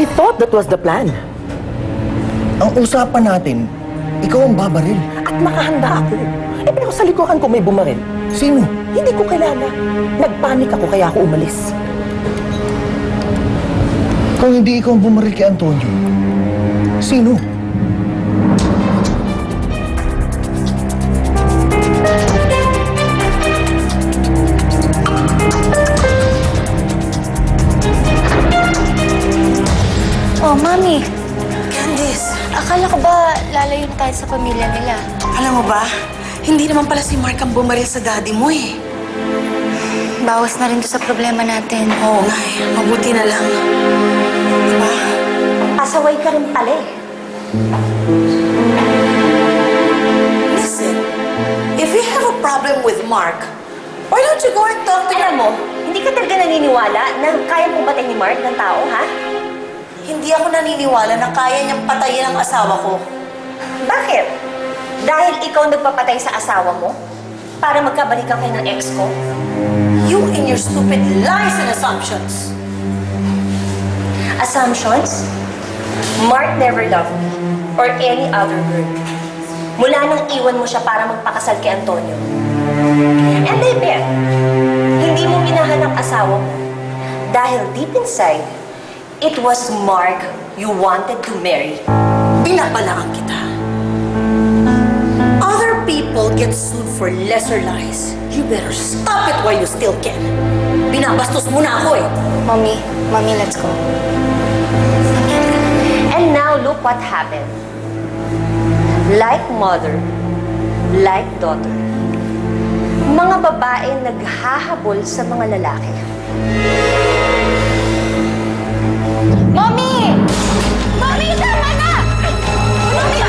I thought that was the plan. Ang usapan natin, ikaw ang babaril. At nakahanda ako. Pero sa likuran ko may bumaril. Sino? Hindi ko kilala. Nagpanik ako kaya ako umalis. Kung hindi ikaw ang bumaril kay Antonio, sino? Oh, Mami. Candice, akala ko ba lalayo na tayo sa pamilya nila? Alam mo ba, hindi naman pala si Mark ang bumaril sa daddy mo eh. Bawas na rin to sa problema natin. Oo nga eh, mabuti na lang. Diba? Pasaway ka rin pala eh. Listen, if you have a problem with Mark, why don't you go and talk to Alam mo, hindi ka talaga naniniwala na kaya mong batay ni Mark ng tao, ha? Hindi ako naniniwala na kaya niyang patayin ang asawa ko. Bakit? Dahil ikaw nagpapatay sa asawa mo? Para magkabalikan kayo ng ex ko? You and your stupid lies and assumptions. Assumptions? Mark never loved me or any other girl. Mula nang iwan mo siya para magpakasal kay Antonio. And I bet, hindi mo minahal ang asawa mo dahil deep inside, it was Mark you wanted to marry. Binabalaan kita. Other people get sued for lesser lies. You better stop it while you still can. Binabastos mo na ako eh. Mommy, let's go. And now look what happened. Like mother, like daughter. Mga babae naghahabol sa mga lalaki. Mommy! Mommy, tama na! Mommy!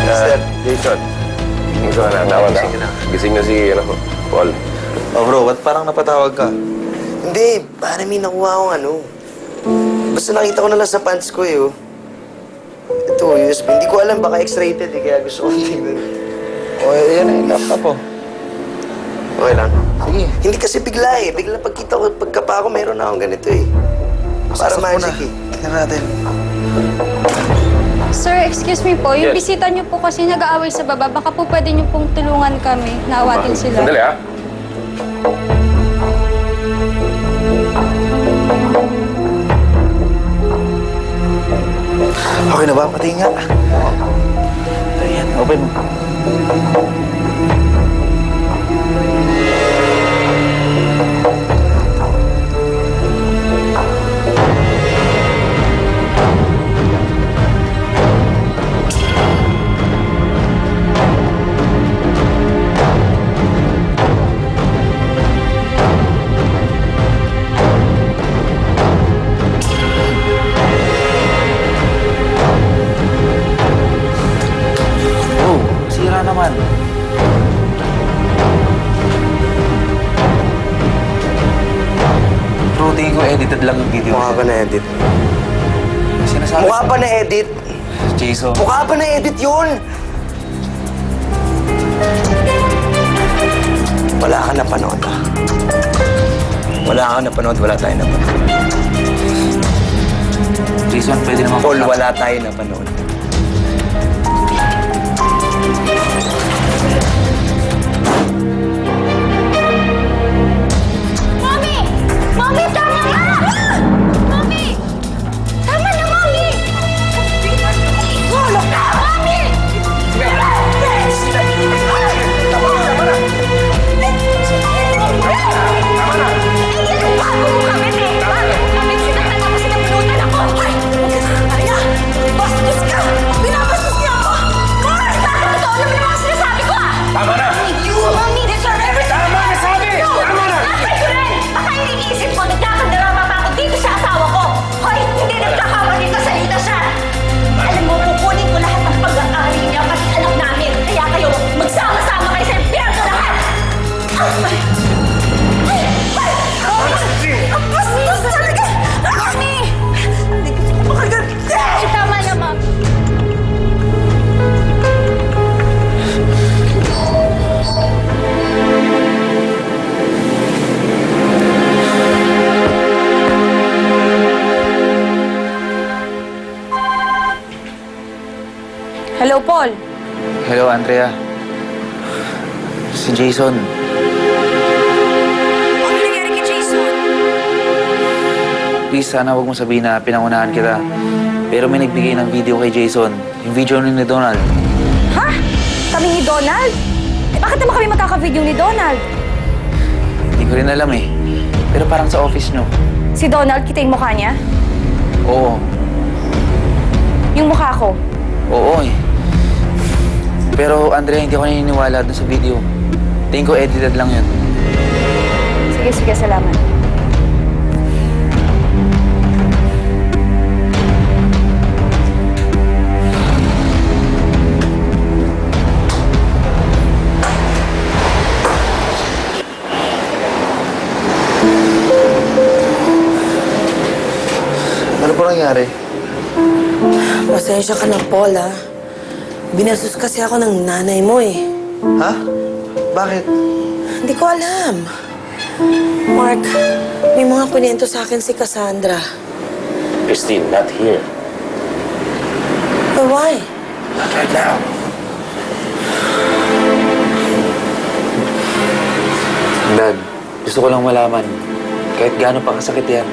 Sir, Jason. Ikaw na, tawag ako. Gising na si, Paul. Oh bro, ba't parang napatawag ka? Hindi, para may nakuha akong Basta nakita ko na lang sa pants ko eh, oh. Ito, USB. Hindi ko alam, baka X-rated eh, kaya gusto ko tingnan. Oh, yan na yung laptop oh. Okay lang. Sige. Hindi kasi bigla eh. Bigla pagkita ko, pagkapa ko, mayroon na akong ganito eh. Para magic eh. Tingnan natin. Sir, excuse me po. Yung bisita niyo po kasi nag-aaway sa baba. Baka po pwede niyo pong tulungan kami. Naawatin sila. Sandali ha. Okay na ba? Pati nga. Ayan, open mo. Naman. Bro, tingin ko edited lang yung video. Mukha pa na-edit. Sinasabi? Mukha pa na-edit. Jason. Mukha pa na-edit yun! Wala ka napanood ah. Wala ka napanood, wala tayo napanood. Jason, pwede naman Paul, wala tayo napanood. Mommy, tama na! Mommy! Tama na, Mommy! Tulog ka! Mommy! Bastos ka! Binabastos niya ako! Mars! Bakit totoo naman ang mga sinasabi ko, ah? Tama na! You only deserve everything! Tama na, sabi! Tama na! Nasay ko rin! Baka iniisip mo, nagkakadarama pa ako dito sa asawa ko! Hoy, hindi nagkakamali ka sa ita siya! Alam mo, kukunin ko lahat ng pag-aari niya, pati anak namin. Kaya kayo, magsama-sama kayo sa impyerno lahat! Ay! Ay! Ay! Ang bastos talaga! Mami! Hindi ko makaganti! Ay, tama na, ma'am. Hello, Paul. Hello, Andrea. Si Jason. Ano nangyari kay Jason? Please, sana huwag mo sabihin na pinangunahan kita. Pero may nagbigay ng video kay Jason. Yung video ni Donald. Ha? Kami ni Donald? Eh, bakit naman kami magkaka-video ni Donald? Hindi ko rin alam eh. Pero parang sa office nyo. Si Donald, kita yung mukha niya? Oo. Yung mukha ko? Oo eh. Pero Andrea, hindi ako naniniwala dun sa video. Tingin ko edited lang yun. Sige, salamat. Ano po nangyari? Pasensya ka na, Paul, ha? Binasos kasi ako ng nanay mo, eh. Ha? Bakit? Hindi ko alam. Mark, may mga kunento sa akin si Cassandra. Christine, not here. But why? Not right now. Dad, gusto ko lang malaman. Kahit gaano pa kasakit yan.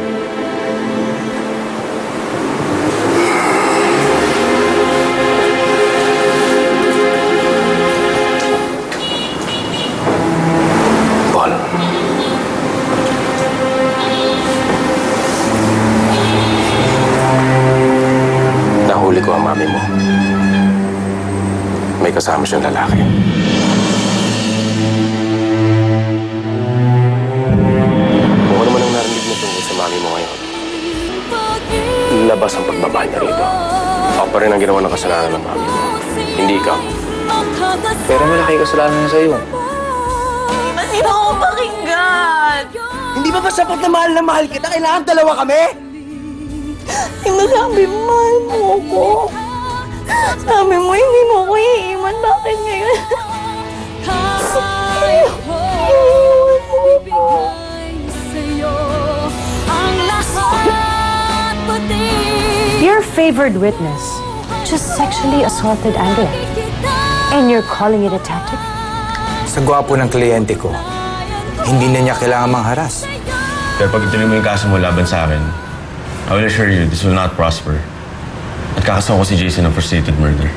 Paul. Nahuli ko ang mami mo. May kasama siyang lalaki. Kung ano man ang narinig mo tungkol sa mami mo ngayon, labas ang pagbaba niya rito. Ako pa rin ang ginawa ng kasalanan ng mami mo. Hindi ikaw. Pero malaki kasalanan niya sa'yo. Hindi mo ako pakinggan! Hindi ba sapat na mahal kita? Kailangan dalawa kami? Di ba sabi mo, mahal mo ako? Sabi mo, hindi mo ako iiwan. Bakit ngayon? Your favored witness just sexually assaulted Andrea. And you're calling it a tactic? Sa gwapo ng kliyente ko, hindi na niya kailangan mangharas. Pero pag itinuloy mo yung kaso mo laban sa akin, I will assure you, this will not prosper. At kakasama ko si Jason ng frustrated murder.